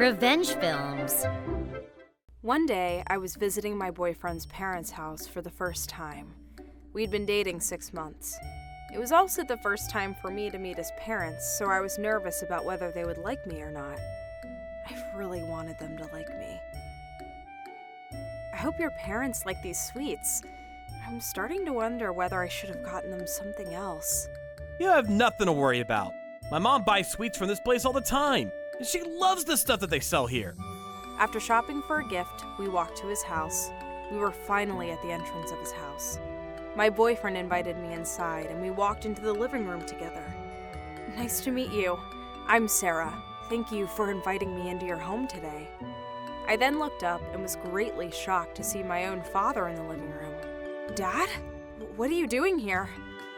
Revenge films. One day, I was visiting my boyfriend's parents' house for the first time. We'd been dating 6 months. It was also the first time for me to meet his parents, so I was nervous about whether they would like me or not. I really wanted them to like me. I hope your parents like these sweets. I'm starting to wonder whether I should have gotten them something else. You have nothing to worry about. My mom buys sweets from this place all the time, and she loves the stuff that they sell here. After shopping for a gift, we walked to his house. We were finally at the entrance of his house. My boyfriend invited me inside, and we walked into the living room together. Nice to meet you. I'm Sarah. Thank you for inviting me into your home today. I then looked up and was greatly shocked to see my own father in the living room. Dad? What are you doing here?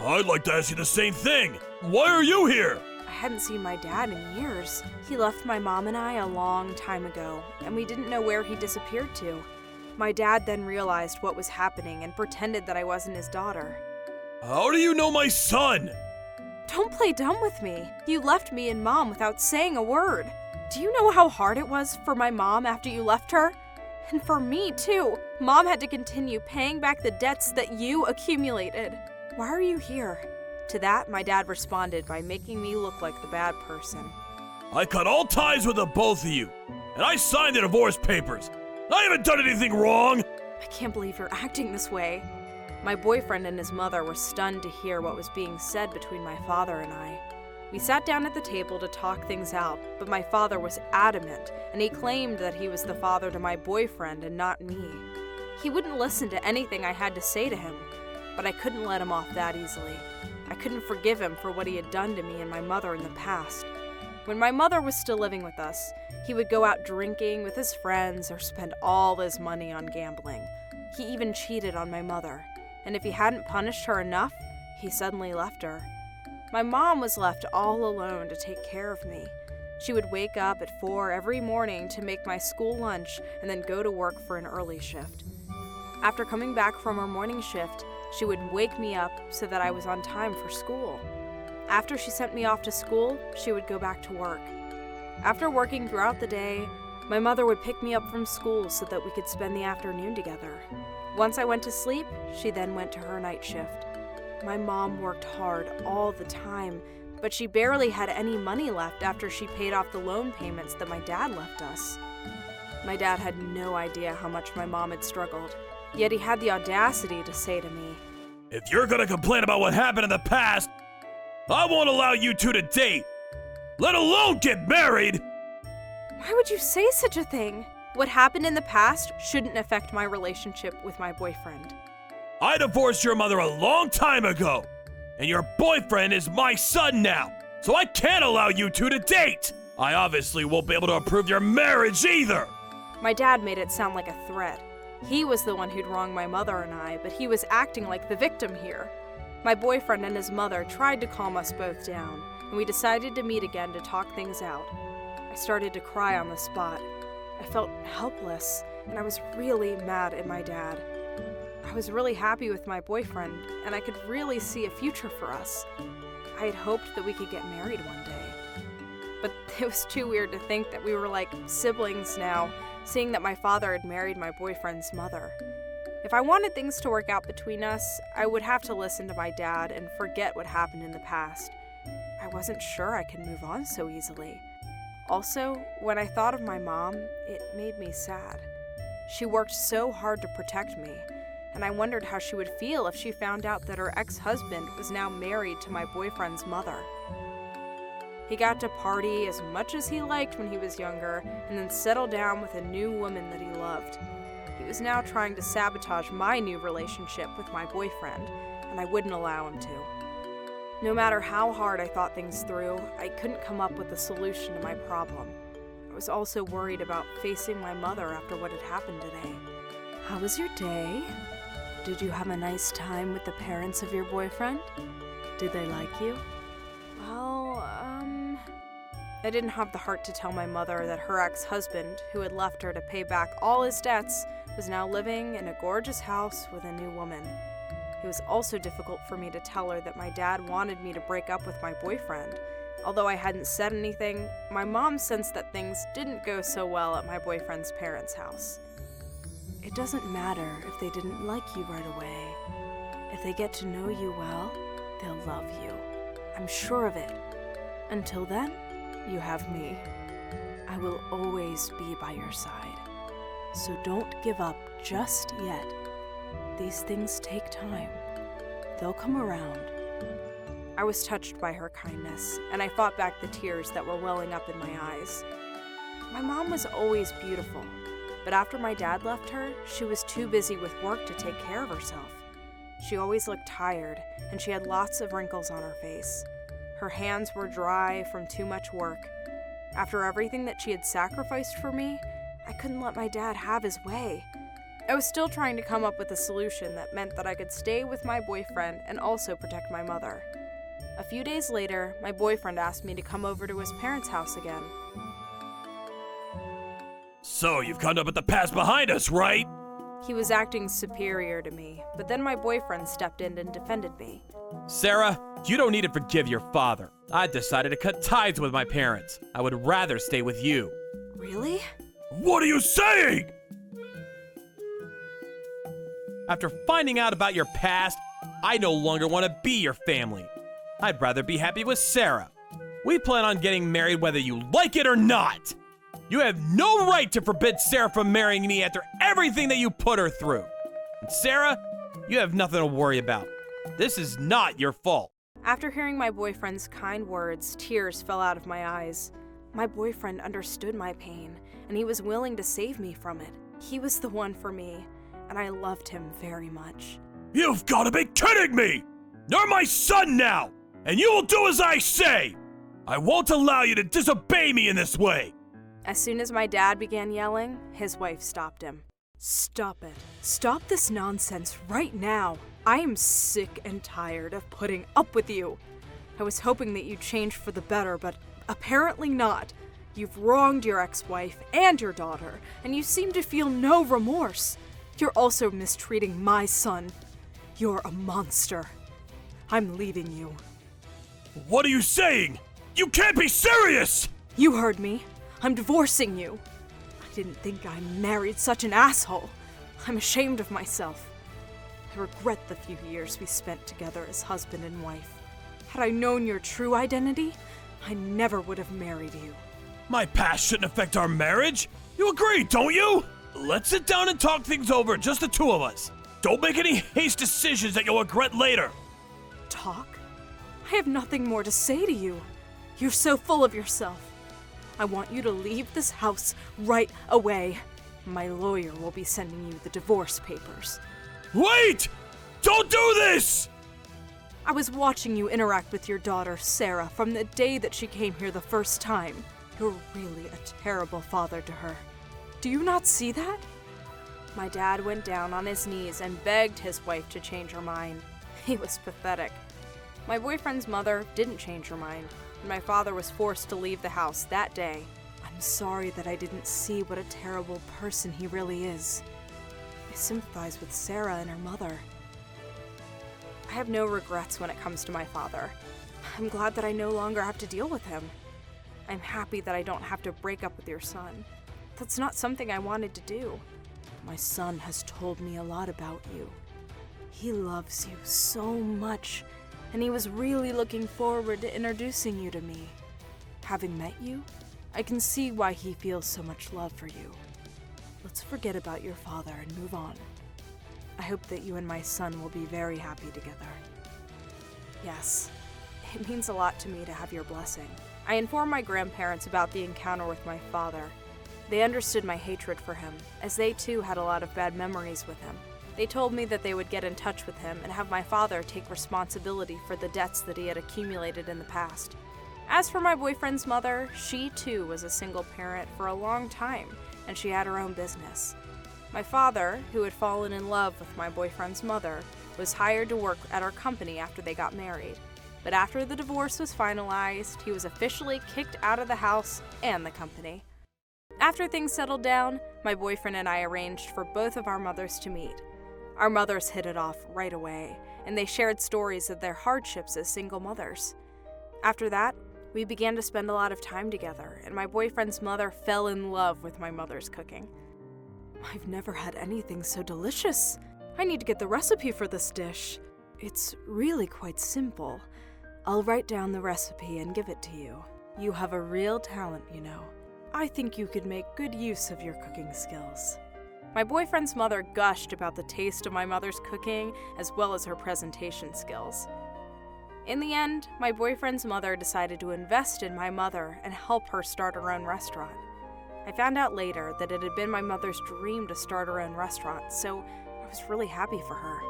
I'd like to ask you the same thing. Why are you here? I hadn't seen my dad in years. He left my mom and I a long time ago, and we didn't know where he disappeared to. My dad then realized what was happening and pretended that I wasn't his daughter. How do you know my son? Don't play dumb with me. You left me and Mom without saying a word. Do you know how hard it was for my mom after you left her? And for me, too. Mom had to continue paying back the debts that you accumulated. Why are you here? To that, my dad responded by making me look like the bad person. I cut all ties with the both of you, and I signed the divorce papers. I haven't done anything wrong. I can't believe you're acting this way. My boyfriend and his mother were stunned to hear what was being said between my father and I. We sat down at the table to talk things out, but my father was adamant, and he claimed that he was the father to my boyfriend and not me. He wouldn't listen to anything I had to say to him, but I couldn't let him off that easily. I couldn't forgive him for what he had done to me and my mother in the past. When my mother was still living with us, he would go out drinking with his friends or spend all his money on gambling. He even cheated on my mother, and if he hadn't punished her enough, he suddenly left her. My mom was left all alone to take care of me. She would wake up at 4 every morning to make my school lunch and then go to work for an early shift. After coming back from her morning shift, she would wake me up so that I was on time for school. After she sent me off to school, she would go back to work. After working throughout the day, my mother would pick me up from school so that we could spend the afternoon together. Once I went to sleep, she then went to her night shift. My mom worked hard all the time, but she barely had any money left after she paid off the loan payments that my dad left us. My dad had no idea how much my mom had struggled, yet he had the audacity to say to me, If you're gonna complain about what happened in the past, I won't allow you two to date, let alone get married. Why would you say such a thing? What happened in the past shouldn't affect my relationship with my boyfriend. I divorced your mother a long time ago, and your boyfriend is my son now, so I can't allow you two to date. I obviously won't be able to approve your marriage either. My dad made it sound like a threat. He was the one who'd wronged my mother and I, but he was acting like the victim here. My boyfriend and his mother tried to calm us both down, and we decided to meet again to talk things out. I started to cry on the spot. I felt helpless, and I was really mad at my dad. I was really happy with my boyfriend, and I could really see a future for us. I had hoped that we could get married one day. But it was too weird to think that we were like siblings now, seeing that my father had married my boyfriend's mother. If I wanted things to work out between us, I would have to listen to my dad and forget what happened in the past. I wasn't sure I could move on so easily. Also, when I thought of my mom, it made me sad. She worked so hard to protect me, and I wondered how she would feel if she found out that her ex-husband was now married to my boyfriend's mother. He got to party as much as he liked when he was younger, and then settle down with a new woman that he loved. He was now trying to sabotage my new relationship with my boyfriend, and I wouldn't allow him to. No matter how hard I thought things through, I couldn't come up with a solution to my problem. I was also worried about facing my mother after what had happened today. How was your day? Did you have a nice time with the parents of your boyfriend? Did they like you? Well, I didn't have the heart to tell my mother that her ex-husband, who had left her to pay back all his debts, was now living in a gorgeous house with a new woman. It was also difficult for me to tell her that my dad wanted me to break up with my boyfriend, Although I hadn't said anything, my mom sensed that things didn't go so well at my boyfriend's parents' house. It doesn't matter if they didn't like you right away. If they get to know you well, they'll love you. I'm sure of it. Until then, you have me. I will always be by your side. So don't give up just yet. These things take time. They'll come around. I was touched by her kindness, and I fought back the tears that were welling up in my eyes. My mom was always beautiful, but after my dad left her, she was too busy with work to take care of herself. She always looked tired, and she had lots of wrinkles on her face. Her hands were dry from too much work. After everything that she had sacrificed for me, I couldn't let my dad have his way. I was still trying to come up with a solution that meant that I could stay with my boyfriend and also protect my mother. A few days later, my boyfriend asked me to come over to his parents' house again. So, you've come to put the past behind us, right? He was acting superior to me, but then my boyfriend stepped in and defended me. Sarah, you don't need to forgive your father. I decided to cut ties with my parents. I would rather stay with you. Really? What are you saying? After finding out about your past, I no longer want to be your family. I'd rather be happy with Sarah. We plan on getting married whether you like it or not. You have no right to forbid Sarah from marrying me after everything that you put her through. And Sarah, you have nothing to worry about. This is not your fault. After hearing my boyfriend's kind words, tears fell out of my eyes. My boyfriend understood my pain, and he was willing to save me from it. He was the one for me, and I loved him very much. You've got to be kidding me! You're my son now, and you will do as I say! I won't allow you to disobey me in this way! As soon as my dad began yelling, his wife stopped him. Stop it. Stop this nonsense right now. I am sick and tired of putting up with you. I was hoping that you'd change for the better, but apparently not. You've wronged your ex-wife and your daughter, and you seem to feel no remorse. You're also mistreating my son. You're a monster. I'm leaving you. What are you saying? You can't be serious! You heard me. I'm divorcing you. I didn't think I married such an asshole. I'm ashamed of myself. I regret the few years we spent together as husband and wife. Had I known your true identity, I never would have married you. My past shouldn't affect our marriage. You agree, don't you? Let's sit down and talk things over, just the two of us. Don't make any hasty decisions that you'll regret later. Talk? I have nothing more to say to you. You're so full of yourself. I want you to leave this house right away. My lawyer will be sending you the divorce papers. Wait! Don't do this! I was watching you interact with your daughter, Sarah, from the day that she came here the first time. You're really a terrible father to her. Do you not see that? My dad went down on his knees and begged his wife to change her mind. He was pathetic. My boyfriend's mother didn't change her mind, and my father was forced to leave the house that day. I'm sorry that I didn't see what a terrible person he really is. I sympathize with Sarah and her mother. I have no regrets when it comes to my father. I'm glad that I no longer have to deal with him. I'm happy that I don't have to break up with your son. That's not something I wanted to do. My son has told me a lot about you. He loves you so much, and he was really looking forward to introducing you to me. Having met you, I can see why he feels so much love for you. Let's forget about your father and move on. I hope that you and my son will be very happy together. Yes, it means a lot to me to have your blessing. I informed my grandparents about the encounter with my father. They understood my hatred for him, as they too had a lot of bad memories with him. They told me that they would get in touch with him and have my father take responsibility for the debts that he had accumulated in the past. As for my boyfriend's mother, she too was a single parent for a long time, and she had her own business. My father, who had fallen in love with my boyfriend's mother, was hired to work at our company after they got married. But after the divorce was finalized, he was officially kicked out of the house and the company. After things settled down, my boyfriend and I arranged for both of our mothers to meet. Our mothers hit it off right away, and they shared stories of their hardships as single mothers. After that, We began to spend a lot of time together, and my boyfriend's mother fell in love with my mother's cooking. I've never had anything so delicious. I need to get the recipe for this dish. It's really quite simple. I'll write down the recipe and give it to you. You have a real talent, you know. I think you could make good use of your cooking skills. My boyfriend's mother gushed about the taste of my mother's cooking as well as her presentation skills. In the end, my boyfriend's mother decided to invest in my mother and help her start her own restaurant. I found out later that it had been my mother's dream to start her own restaurant, so I was really happy for her.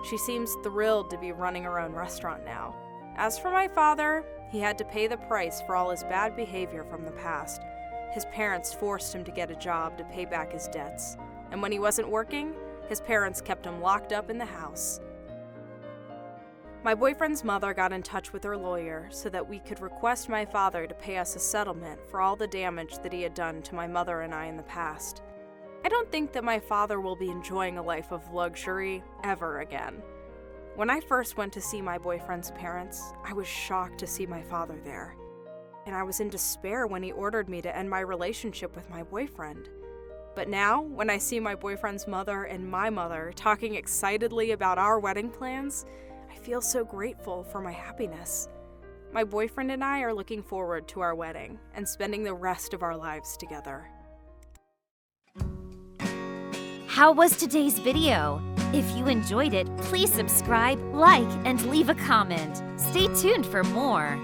She seems thrilled to be running her own restaurant now. As for my father, he had to pay the price for all his bad behavior from the past. His parents forced him to get a job to pay back his debts, and when he wasn't working, his parents kept him locked up in the house. My boyfriend's mother got in touch with her lawyer so that we could request my father to pay us a settlement for all the damage that he had done to my mother and I in the past. I don't think that my father will be enjoying a life of luxury ever again. When I first went to see my boyfriend's parents, I was shocked to see my father there. And I was in despair when he ordered me to end my relationship with my boyfriend. But now, when I see my boyfriend's mother and my mother talking excitedly about our wedding plans, I feel so grateful for my happiness. My boyfriend and I are looking forward to our wedding and spending the rest of our lives together. How was today's video? If you enjoyed it, please subscribe, like, and leave a comment. Stay tuned for more.